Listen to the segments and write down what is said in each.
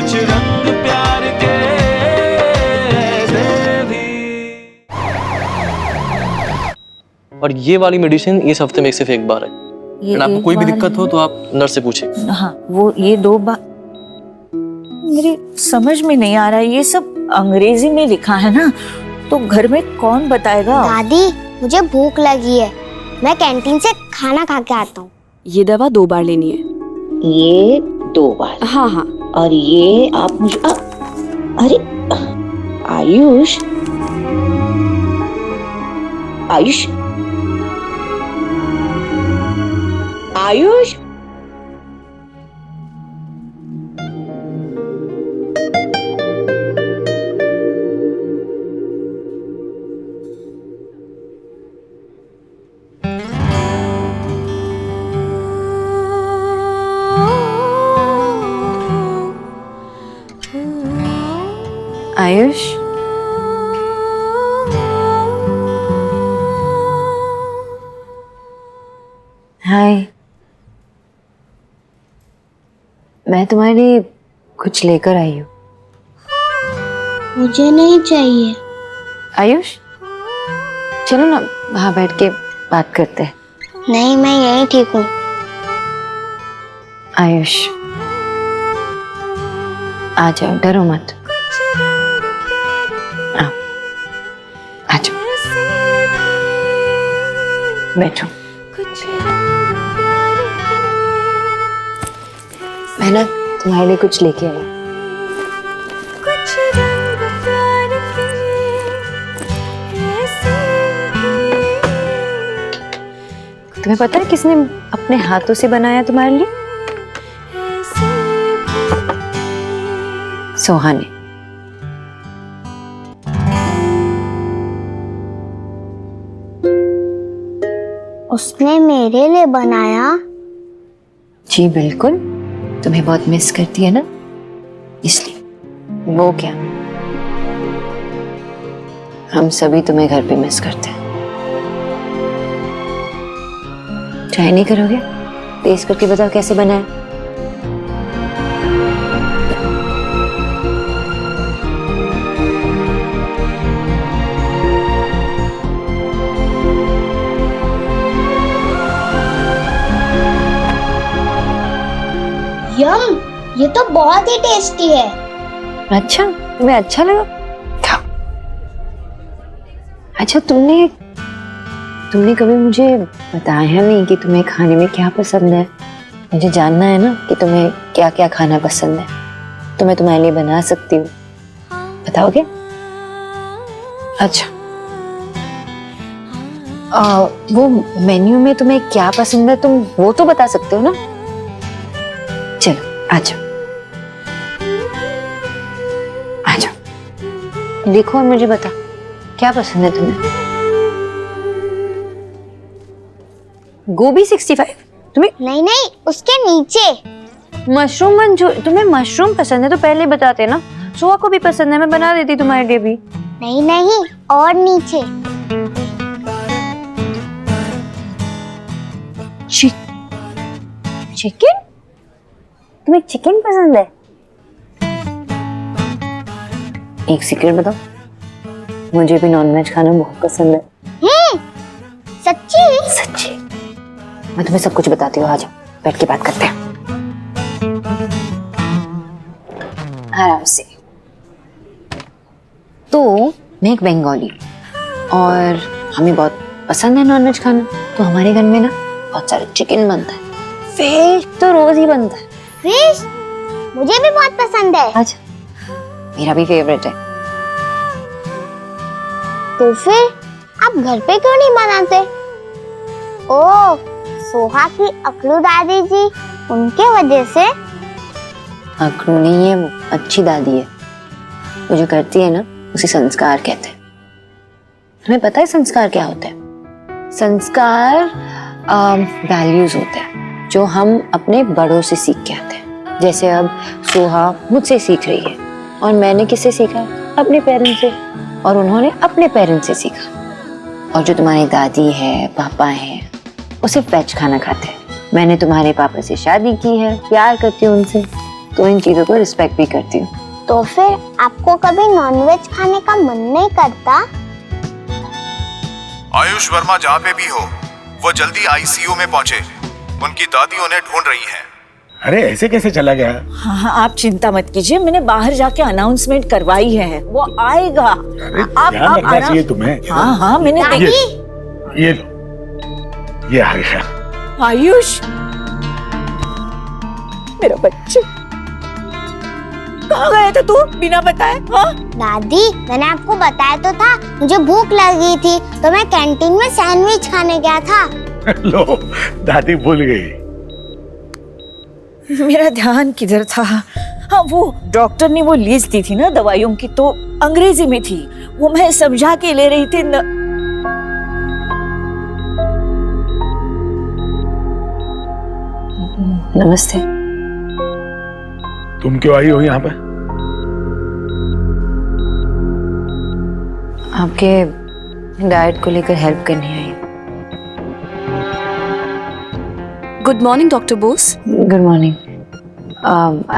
कुछ रंग प्यार के ऐसे भी। और ये वाली मेडिसिन इस हफ्ते में 1 से 1 बार है। आपको कोई भी दिक्कत हो तो आप नर्स से पूछे। हाँ, वो ये 2 बार मेरी समझ में नहीं आ रहा है, ये सब अंग्रेजी में लिखा है ना, तो घर में कौन बताएगा? दादी मुझे भूख लगी है, मैं कैंटीन से खाना खा के आता हूँ। ये दवा 2 बार लेनी है। ये 2 बार? हाँ हाँ। और ये आप मुझे अरे आयुष, आयुष, आयुष, आयुष, हाय। मैं तुम्हारे लिए कुछ लेकर आई हूँ। मुझे नहीं चाहिए। आयुष, चलो ना वहाँ बैठ के बात करते हैं। नहीं, मैं यही ठीक हूँ। आयुष, आ जाओ, डरो मत। आओ, आ जाओ, बैठो। मैं ना तुम्हारे लिए कुछ लेके आई। तुम्हें पता है किसने अपने हाथों से बनाया तुम्हारे लिए? सोहा ने। उसने मेरे लिए बनाया? जी बिल्कुल, तुम्हें बहुत मिस करती है ना, इसलिए। वो क्या, हम सभी तुम्हें घर पे मिस करते हैं। ट्राई नहीं करोगे? टेस्ट करके बताओ कैसे बना है। यम, ये तो बहुत ही टेस्टी है। अच्छा, तुम्हें अच्छा लगा? खाओ। अच्छा, तुमने कभी मुझे बताया नहीं कि तुम्हें खाने में क्या पसंद है। मुझे जानना है ना कि तुम्हें क्या क्या खाना पसंद है, तो मैं तुम्हारे लिए बना सकती हूँ। बताओगे? अच्छा, वो मेन्यू में तुम्हें क्या पसंद है तुम वो तो बता सकते हो ना। चलो आ जाओ, आ जाओ, देखो और मुझे बता क्या पसंद है तुम्हें। गोभी 65? तुम्हें नहीं नहीं, उसके नीचे मशरूम मंचूरियन। तुम्हें मशरूम पसंद है तो पहले बताते ना। सोहा को भी पसंद है, मैं बना देती तुम्हारे लिए भी। नहीं नहीं, और नीचे। चिकन? तुम्हें चिकन पसंद है? एक सीक्रेट बताओ, मुझे भी नॉनवेज खाना बहुत पसंद है। सच्ची? सच्ची? मैं तुम्हें सब कुछ बताती हूँ, आ जाओ बैठ के बात करते हैं आराम से। तो मैं एक बंगाली हूँ और हमें बहुत पसंद है नॉनवेज खाना, तो हमारे घर में ना बहुत सारे चिकन बनता है, फिश तो रोज ही बनता है। फिश मुझे भी बहुत पसंद है। अच्छा, मेरा भी फेवरेट है। तो फिर आप घर पे क्यों नहीं बनाते? ओह, सोहा की अकलू दादी जी, उनके वजह से? अकड़ू नहीं है, वो अच्छी दादी है। वो जो करती है ना उसे संस्कार कहते हैं। तुम्हें पता है संस्कार क्या होता है? संस्कार वैल्यूज होते हैं जो हम अपने बड़ों से सीख के आते हैं। जैसे अब सोहा मुझसे सीख रही है और मैंने किससे सीखा? अपने पेरेंट्स से, और उन्होंने अपने पेरेंट्स से सीखा। और जो तुम्हारी दादी है, पापा है, वो सिर्फ वेज खाना खाते हैं। मैंने तुम्हारे पापा से शादी की है, प्यार करती हूँ उनसे, तो इन चीजों को रिस्पेक्ट भी करती हूँ। तो फिर आपको कभी नॉनवेज खाने का मन नहीं करता? आयुष वर्मा जहाँ पे भी हो, वो जल्दी आईसीयू में पहुंचे। उनकी दादी उन्हें ढूंढ रही है। अरे ऐसे कैसे चला गया? हाँ, आप चिंता मत कीजिए, मैंने बाहर जाके अनाउंसमेंट करवाई है, वो आएगा। अरे ध्यान रखना चाहिए तुम्हें। हाँ मैंने ये लो, ये आ गया। आयुष, मेरा बच्चा, कहाँ गया था तू बिना बताए? हाँ दादी, मैंने आपको बताया तो था, मुझे भूख लगी थी तो मैं कैंटीन में सैंडविच खाने गया था। लो, दादी भूल गई। मेरा ध्यान किधर था? हाँ, वो डॉक्टर ने वो लिस्ट दी थी ना दवाइयों की, तो अंग्रेजी में थी, वो मैं समझा के ले रही थी। नमस्ते। तुम क्यों आई हो यहाँ पे? आपके डाइट को लेकर हेल्प करनी आई। Good morning doctor Bose. Good morning.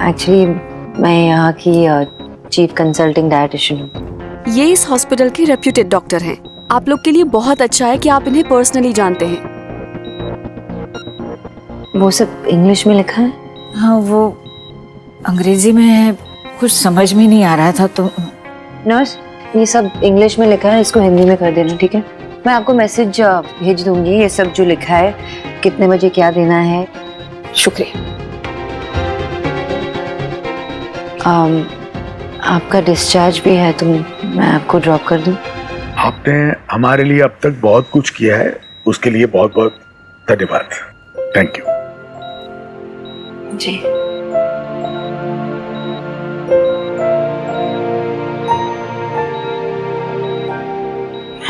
Actually मैं यहाँ की चीफ कंसल्टिंग डाइटिशियन हूँ। ये इस हॉस्पिटल के रेप्यूटेड डॉक्टर हैं। आप लोग के लिए बहुत अच्छा है कि आप इन्हें पर्सनली जानते हैं। वो सब इंग्लिश में लिखा है? हाँ, वो अंग्रेजी में है, कुछ समझ में नहीं आ रहा था। तो नर्स, ये सब इंग्लिश में लिखा है, इसको हिंदी में कर देना, ठीक है? मैं आपको मैसेज भेज दूंगी, ये सब जो लिखा है, कितने बजे क्या देना है। शुक्रिया। आपका डिस्चार्ज भी है, तो मैं आपको ड्रॉप कर दूं? आपने हमारे लिए अब तक बहुत कुछ किया है, उसके लिए बहुत बहुत धन्यवाद। Thank you. जी।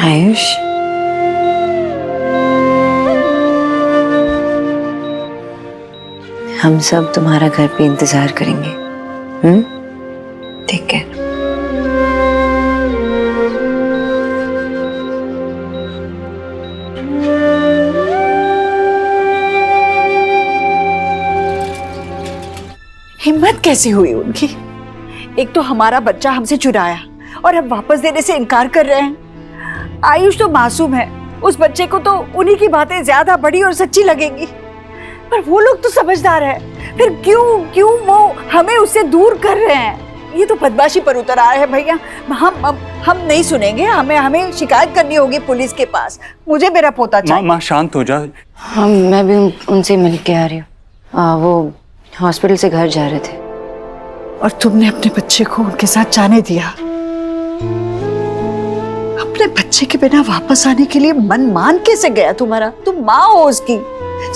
आयुष, हम सब तुम्हारा घर पे इंतजार करेंगे। ठीक है। हिम्मत कैसी हुई उनकी? एक तो हमारा बच्चा हमसे चुराया और अब वापस देने से इनकार कर रहे हैं। आयुष तो मासूम है, उस बच्चे को तो उन्हीं की बातें ज्यादा बड़ी और सच्ची लगेंगी, पर वो लोग तो समझदार है, फिर क्यों वो हमें उससे दूर कर रहे हैं? ये तो बदमाशी पर उतर आया है भैया। हम नहीं सुनेंगे, हमें शिकायत करनी होगी पुलिस के पास। मुझे मेरा पोता चाहिए। माँ शांत हो जा। हाँ, मैं भी उनसे मिल के आ रही हूँ। वो हॉस्पिटल से घर जा रहे थे। और तुमने अपने बच्चे को उनके साथ जाने दिया? अपने बच्चे के बिना वापस आने के लिए मन मान कैसे गया तुम्हारा? तुम माँ हो उसकी।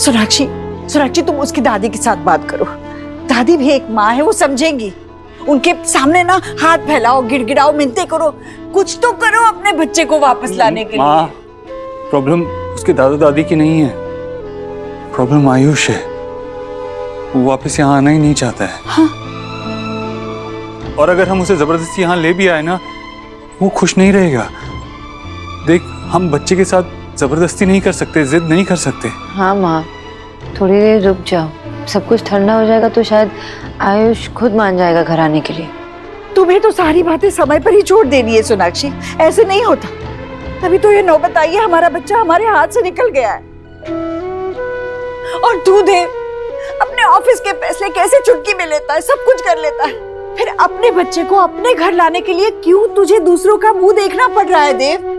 सोनाक्षी, तुम उसकी दादी के साथ बात करो। दादी भी एक माँ है, वो समझेंगी। उनके सामने ना हाथ फैलाओ, गिड़गिड़ाओ, मिन्नतें करो, कुछ तो करो अपने बच्चे को वापस लाने के लिए। माँ, प्रॉब्लम उसके दादा दादी की नहीं है, प्रॉब्लम आयुष है। वो वापस यहाँ आना ही नहीं चाहता है। हाँ? और अगर हम उसे जबरदस्ती यहाँ ले भी आए ना, वो खुश नहीं रहेगा। देख, हम बच्चे के साथ जबरदस्ती नहीं कर सकते, जिद नहीं कर सकते। हाँ माँ, थोड़ी देर रुक जाओ, सब कुछ ठंडा हो जाएगा तो शायद आयुष खुद मान जाएगा घर आने के लिए। तुम्हें तो सारी बातें समय पर ही छोड़ देनी है सोनाक्षी, ऐसे नहीं होता। तभी तो ये नौबत आई है, हमारा बच्चा हमारे हाथ से निकल गया है। और तू देव अपने ऑफिस के फैसले कैसे चुटकी में लेता है, सब कुछ कर लेता है, फिर अपने बच्चे को अपने घर लाने के लिए क्यों तुझे दूसरों का मुंह देखना पड़ रहा है देव?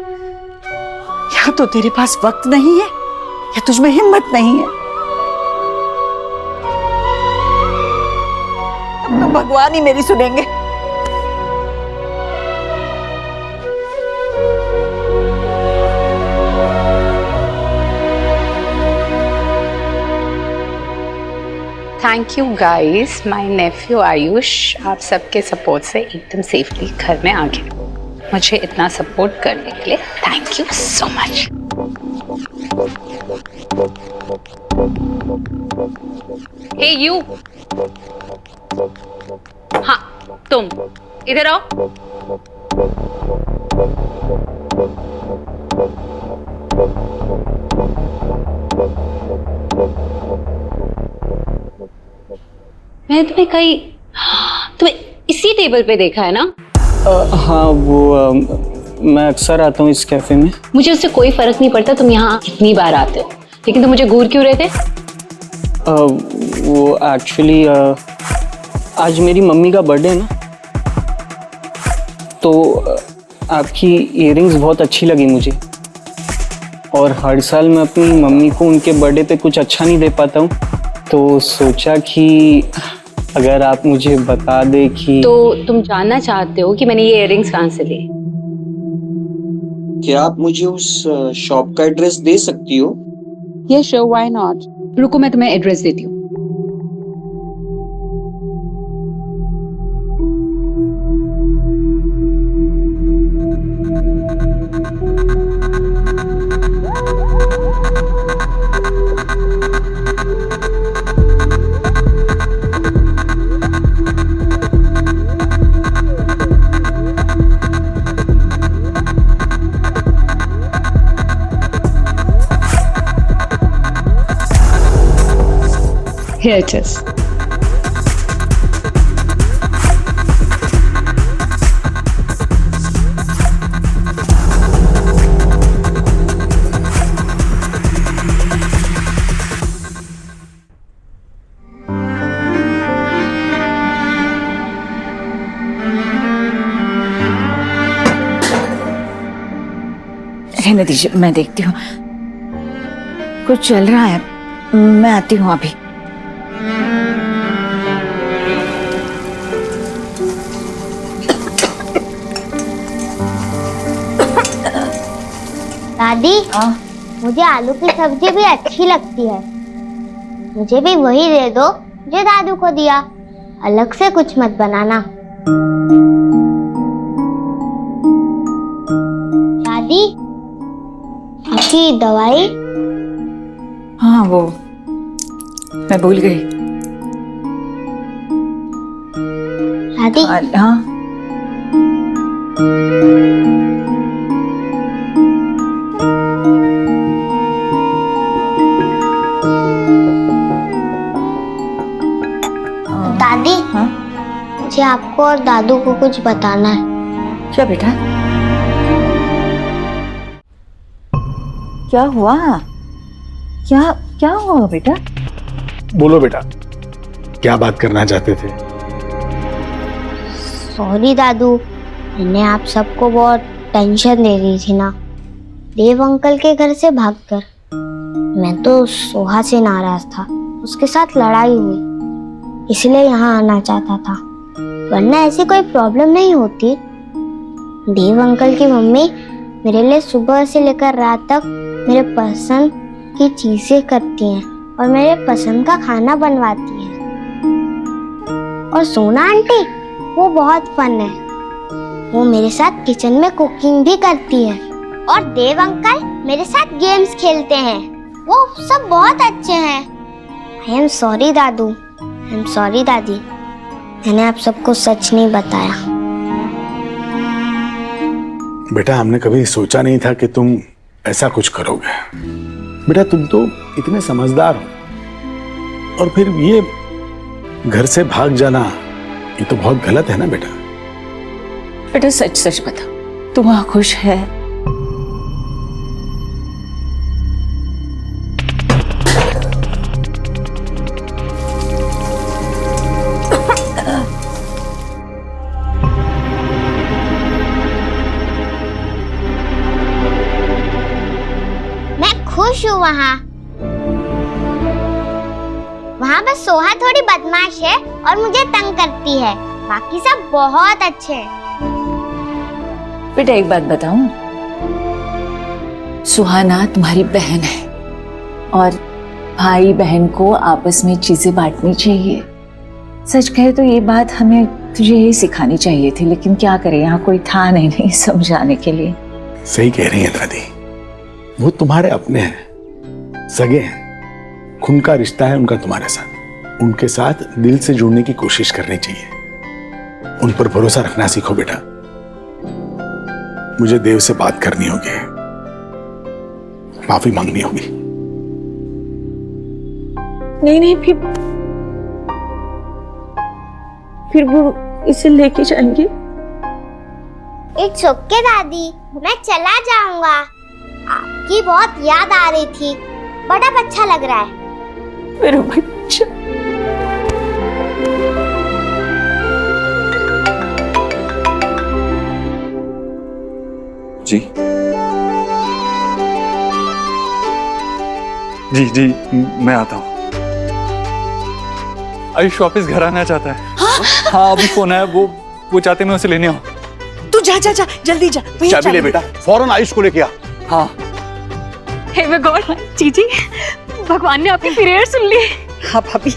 या तो तेरे पास वक्त नहीं है या तुझमें हिम्मत नहीं है। अब तो भगवान ही मेरी सुनेंगे। Thank you guys, my Neiphiu Ayush आप सबके सपोर्ट से एकदम सेफली घर में आ गया। मुझे इतना सपोर्ट करने के लिए thank you so much. Hey you, हाँ तुम इधर आओ। मैंने तुम्हें कहीं इसी टेबल पे देखा है ना? हाँ वो मैं अक्सर आता हूँ इस कैफे में। मुझे उससे कोई फर्क नहीं पड़ता तुम यहाँ कितनी बार आते हो, लेकिन तुम मुझे घूर क्यों रहे थे? वो एक्चुअली आज मेरी मम्मी का बर्थडे है ना, तो आपकी इयररिंग्स बहुत अच्छी लगी मुझे, और हर साल मैं अपनी मम्मी को उनके बर्थडे पे कुछ अच्छा नहीं दे पाता हूँ, तो सोचा कि अगर आप मुझे बता दे कि। तो तुम जानना चाहते हो कि मैंने ये इयररिंग्स कहाँ से लिए? क्या आप मुझे उस शॉप का एड्रेस दे सकती हो? ये श्योर, व्हाई नॉट। रुको मैं तुम्हें एड्रेस देती हूँ। Here it is. रहने दीजिए, मैं देखती हूँ। कुछ चल रहा है, मैं आती हूँ अभी। दादी, मुझे आलू की सब्जी भी अच्छी लगती है। मुझे भी वही दे दो जो दादू को दिया, अलग से कुछ मत बनाना। दादी, आपकी दवाई? हाँ वो मैं भूल गई। दादी, हाँ दादी, हाँ? मुझे आपको और दादू को कुछ बताना है। क्या बेटा, क्या हुआ? क्या हुआ बेटा? बोलो बेटा, क्या बात करना चाहते थे? सॉरी दादू, मैंने आप सबको बहुत टेंशन दे दी थी ना, देव अंकल के घर से भागकर। मैं तो सोहा से नाराज था, उसके साथ लड़ाई हुई, इसलिए यहाँ आना चाहता था, वरना ऐसी कोई प्रॉब्लम नहीं होती। देव अंकल की मम्मी मेरे लिए सुबह से लेकर रात तक मेरे पसंद की चीजें करती हैं और मेरे पसंद का खाना बनवाती हैं। और सोना आंटी, वो बहुत फन है, वो मेरे साथ किचन में कुकिंग भी करती है। और देव अंकल मेरे साथ गेम्स खेलते हैं, वो सब बहुत अच्छे हैं। I am sorry Dadu, I am sorry दादी, मैंने आप सबको सच नहीं बताया। बेटा, हमने कभी सोचा नहीं था कि तुम ऐसा कुछ करोगे। बेटा, तुम तो इतने समझदार हो, और फिर ये घर से भाग जाना, ये तो बहुत गलत है ना बेटा। बेटा सच सच बता, तू वहां खुश है? खुश हूँ वहाँ बस सोहा थोड़ी बदमाश है और मुझे तंग करती है, बाकी सब बहुत अच्छे हैं। बेटा एक बात बताऊं, सुहाना तुम्हारी बहन है और भाई बहन को आपस में चीजें बांटनी चाहिए। सच कहे तो ये बात हमें तुझे यही सिखानी चाहिए थी, लेकिन क्या करें, यहाँ कोई था नहीं समझाने के लिए। सही कह रही है दादी, वो तुम्हारे अपने हैं, सगे हैं, खून का रिश्ता है उनका तुम्हारे साथ। उनके साथ दिल से जुड़ने की कोशिश करनी चाहिए, उन पर भरोसा रखना सीखो बेटा। मुझे देव से बात करनी होगी, माफी मांगनी होगी। नहीं फिर वो इसे लेके जाएंगे? इट्स ओके दादी, मैं चला जाऊंगा। आपकी बहुत याद आ रही थी, बड़ा अच्छा लग रहा है। मेरा बच्चा। जी जी जी, मैं आता हूँ। आयुष वापस घर आना चाहता है। हाँ अभी फोन आया, वो चाहते मैं उसे लेने आऊँ। तू जा जा जा, जल्दी जा। चाबी ले बेटा, फौरन आयुष को लेके आ। हाँ। हे माय गॉड, जीजी, भगवान ने आपकी प्रेयर सुन ली। हाँ भाभी।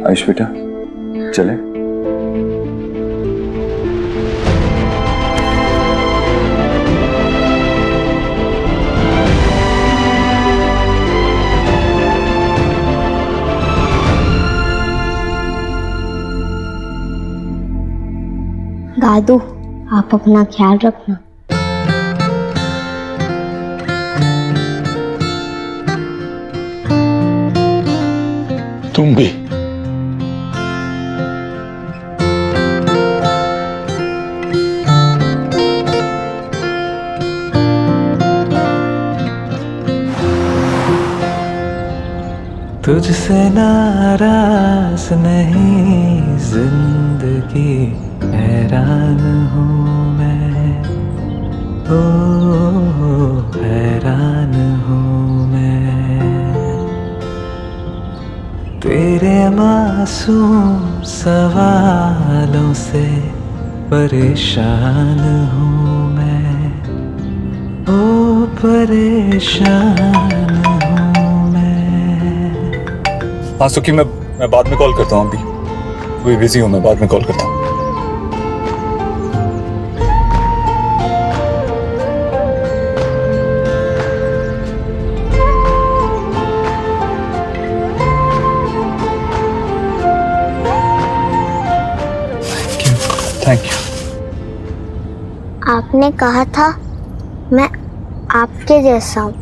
आयुष बेटा चले। दादू, आप अपना ख्याल रखना। तुम भी। तुझसे नाराज नहीं जिंदगी, हैरान हूँ मैं, ओ हैरान हूँ मैं। तेरे मासूम सवालों से परेशान हूँ मैं, ओ परेशान हूँ। हाँ सुखी, मैं बाद में कॉल करता हूँ। अभी कोई बिजी हूँ, मैं बाद में कॉल करता हूँ। Thank you. आपने कहा था मैं आपके जैसा हूँ,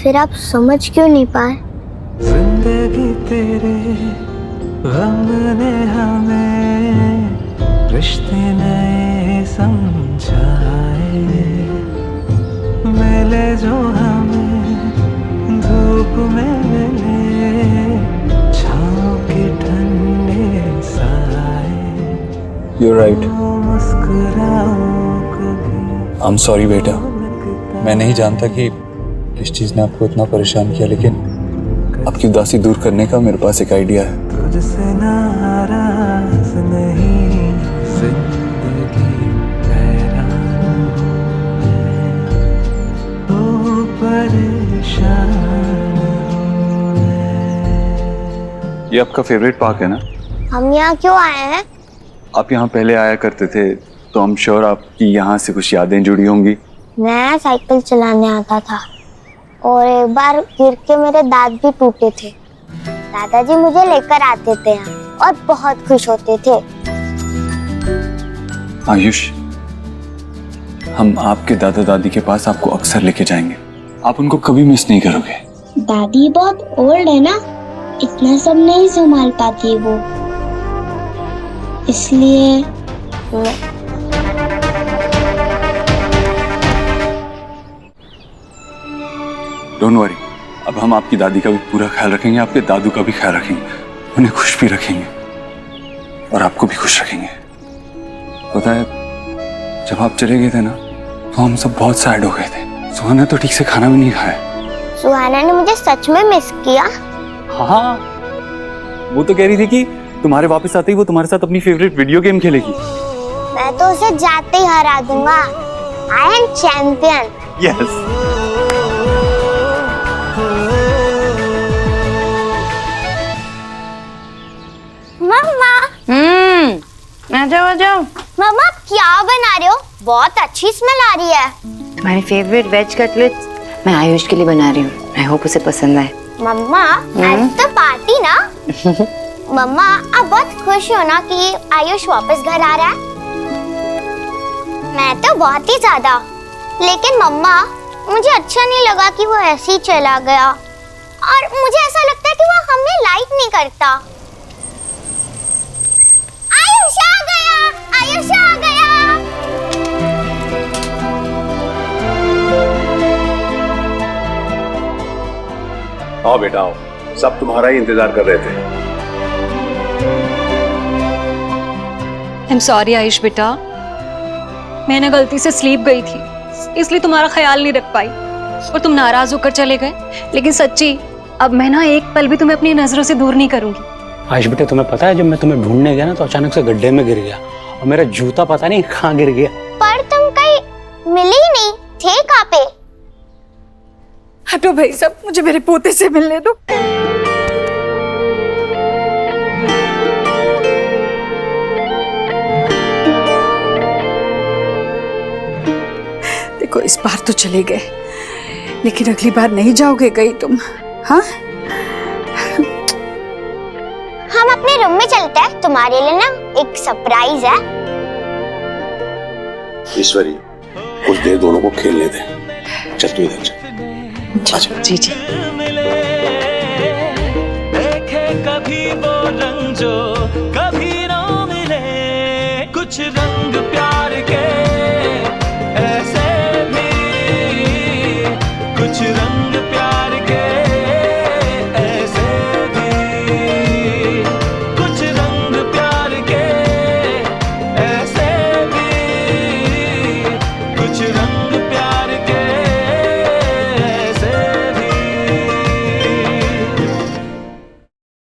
फिर आप समझ क्यों नहीं पाए? जिंदगी तेरे गम ने हमें रिश्ते नए समझाए, मिले जो हमें धूप में मिले छाँव के ठंडे साए। You're right. मुस्कुराओ कभी। I'm sorry बेटा, मैं नहीं जानता कि किस चीज ने आपको इतना परेशान किया, लेकिन आपकी उदासी दूर करने का मेरे पास एक आइडिया है। तुझसे नाराज नहीं जिंदगी, हैरान हूँ मैं, ओ परेशान हूँ मैं। ये आपका फेवरेट पार्क है ना? हम यहाँ क्यों आए हैं? आप यहाँ पहले आया करते थे, तो हम श्योर आपकी यहाँ से कुछ यादें जुड़ी होंगी। मैं साइकिल चलाने आता था और एक बार गिर के मेरे दांत भी टूटे थे। दादाजी मुझे लेकर आते थे यहाँ और बहुत खुश होते थे। आयुष, हम आपके दादा दादी के पास आपको अक्सर लेके जाएंगे, आप उनको कभी मिस नहीं करोगे। दादी बहुत ओल्ड है ना, इतना सब नहीं संभाल पाती वो, इसलिए डोंट वरी, अब हम आपकी दादी का भी पूरा ख्याल रखेंगे, आपके दादू का भी ख्याल रखेंगे, उन्हें खुश भी रखेंगे और आपको भी खुश रखेंगे। पता है, जब आप चले गए थे ना, तो हम सब बहुत सैड हो गए थे। सुहाना तो ठीक से खाना भी नहीं खाया। सुहाना ने मुझे सच में मिस किया। हाँ, वो तो कह रही थी कि तुम्हारे वापस आते ही वो तुम्हारे साथ अपनी फेवरेट वीडियो गेम खेलेगी। मैं तो उसे जाते ही हरा दूंगा। I am champion. यस। मम्मा। आ जाओ आ जाओ। मम्मा आप क्या बना रहे हो? बहुत अच्छी स्मेल आ रही है। तुम्हारे फेवरेट वेज कटलेट्स मैं आयुष के लिए बना रही हूँ। आई होप उसे पसंद आए। मम्मा आज तो पार्टी ना? मम्मा आप बहुत खुश हो ना कि आयुष वापस घर आ रहा है? मैं तो बहुत ही ज्यादा। लेकिन मम्मा मुझे अच्छा नहीं लगा कि वो ऐसे ही चला गया, और मुझे ऐसा लगता है कि वो हमें लाइक नहीं करता। आयुष आ गया, आयुष आ गया। आओ बेटा आओ, सब तुम्हारा ही इंतजार कर रहे थे। I'm sorry आयुष बेटा, मैंने गलती से स्लीप गई थी, इसलिए तुम्हारा ख्याल नहीं रख पाई और तुम नाराज होकर चले गए। लेकिन सच्ची अब मैं ना एक पल भी तुम्हें अपनी नजरों से दूर नहीं करूंगी। आयुष बेटे तुम्हें पता है, जब मैं तुम्हें ढूंढने गया ना तो अचानक से गड्ढे में गिर गया और मेरा जूता पता नहीं कहाँ गिर गया। पर तुम कहीं मिले ही नहीं थे, कहाँ पे? हटो भाई सब, मुझे मेरे पोते से मिलने दो। देखो इस बार तो चले गए, लेकिन अगली बार नहीं जाओगे कहीं तुम? हाँ हम अपने रूम में चलते हैं, तुम्हारे लिए ना एक सरप्राइज है। ईश्वरी कुछ देर दोनों को खेलने दे। चल तू इधर चल। जी जी। देखे कभी वो रंग जो कभी ना मिले, कुछ रंग